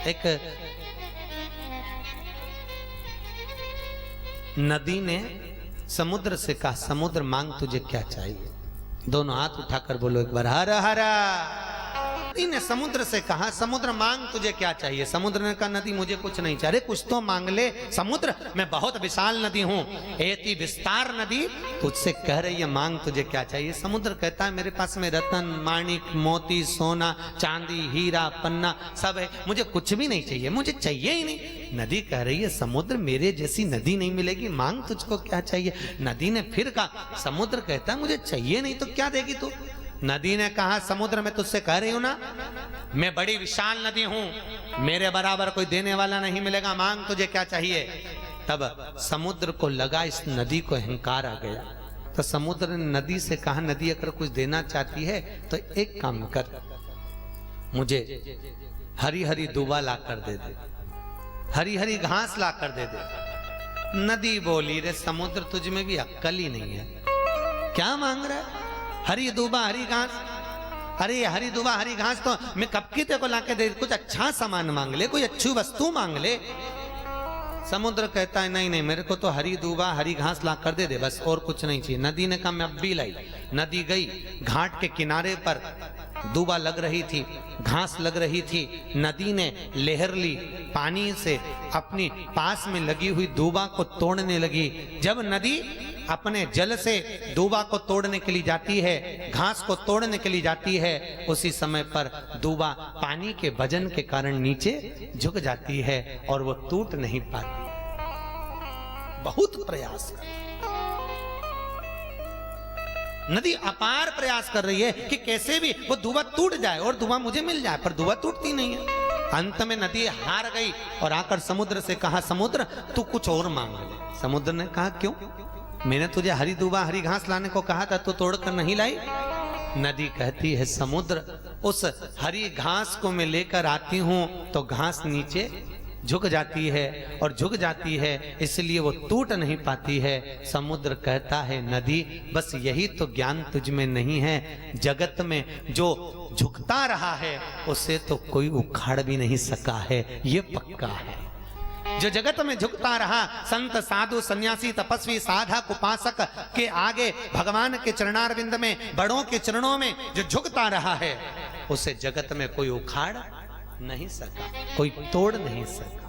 एक नदी ने समुद्र से कहा, समुद्र मांग तुझे क्या चाहिए? दोनों हाथ उठाकर बोलो एक बार, हर हरा। नदी ने समुद्र से कहा, समुद्र मांग तुझे क्या चाहिए? समुद्र ने कहा, नदी मुझे कुछ नहीं चाहिए। कुछ तो मांग ले समुद्र, मैं बहुत विशाल नदी हूं, एति विस्तार नदी, तुझसे कह रही है मांग तुझे क्या चाहिए? समुद्र कहता है मेरे पास में रतन माणिक मोती सोना चांदी हीरा पन्ना सब है, मुझे कुछ भी नहीं चाहिए, मुझे चाहिए ही नहीं। नदी कह रही है समुद्र मेरे जैसी नदी नहीं मिलेगी, मांग तुझको क्या चाहिए? नदी ने फिर कहा, समुद्र कहता है मुझे चाहिए नहीं तो क्या देगी तू? नदी ने कहा, समुद्र मैं तुझसे कह रही हूं ना, मैं बड़ी विशाल नदी हूं, मेरे बराबर कोई देने वाला नहीं मिलेगा, मांग तुझे क्या चाहिए? तब समुद्र को लगा इस नदी को अहंकार आ गया, तो समुद्र ने नदी से कहा, नदी अगर कुछ देना चाहती है तो एक काम कर, मुझे हरी हरी दूबा ला कर दे दे, हरी हरी घास ला कर दे दे। नदी बोली, रे समुद्र तुझ में भी अक्ल ही नहीं है, क्या मांग रहा है? हरी दूबा हरी घास, अरे हरी दूबा हरी घास तो मैं कब की तेरे को लाके दे, कुछ अच्छा सामान मांग ले, कोई अच्छी वस्तु मांग ले। समुद्र कहता है नहीं नहीं, मेरे को तो हरी दूबा हरी घास ला कर दे दे, बस और कुछ नहीं चाहिए। नदी ने कहा मैं अब भी लाई। नदी गई, घाट के किनारे पर दूबा लग रही थी, घास लग रही थी, नदी ने लहर ली, पानी से अपनी पास में लगी हुई दूबा को तोड़ने लगी। जब नदी अपने जल से दूबा को तोड़ने के लिए जाती है, घास को तोड़ने के लिए जाती है, उसी समय पर दूबा पानी के वजन के कारण नीचे झुक जाती है और वो टूट नहीं पाती। बहुत प्रयास नदी अपार प्रयास कर रही है कि कैसे भी वो दूबा टूट जाए और दूबा मुझे मिल जाए, पर दूबा टूटती नहीं है। अंत में नदी हार गई और आकर समुद्र से कहा, समुद्र तू कुछ और मांग ले। समुद्र ने कहा क्यों? मैंने तुझे हरी दूबा हरी घास लाने को कहा था, तू तोड़कर नहीं लाई। नदी कहती है, समुद्र उस हरी घास को मैं लेकर आती हूं तो घास नीचे झुक जाती है और झुक जाती है, इसलिए वो टूट नहीं पाती है। समुद्र कहता है, नदी बस यही तो ज्ञान तुझ में नहीं है, जगत में जो झुकता रहा है उसे तो कोई उखाड़ भी नहीं सका है, ये पक्का है। जो जगत में झुकता रहा, संत साधु सन्यासी तपस्वी साधक उपासक के आगे भगवान के चरणारविंद में बड़ों के चरणों में जो झुकता रहा है, उसे जगत में कोई उखाड़ नहीं सका, कोई तोड़ नहीं सका।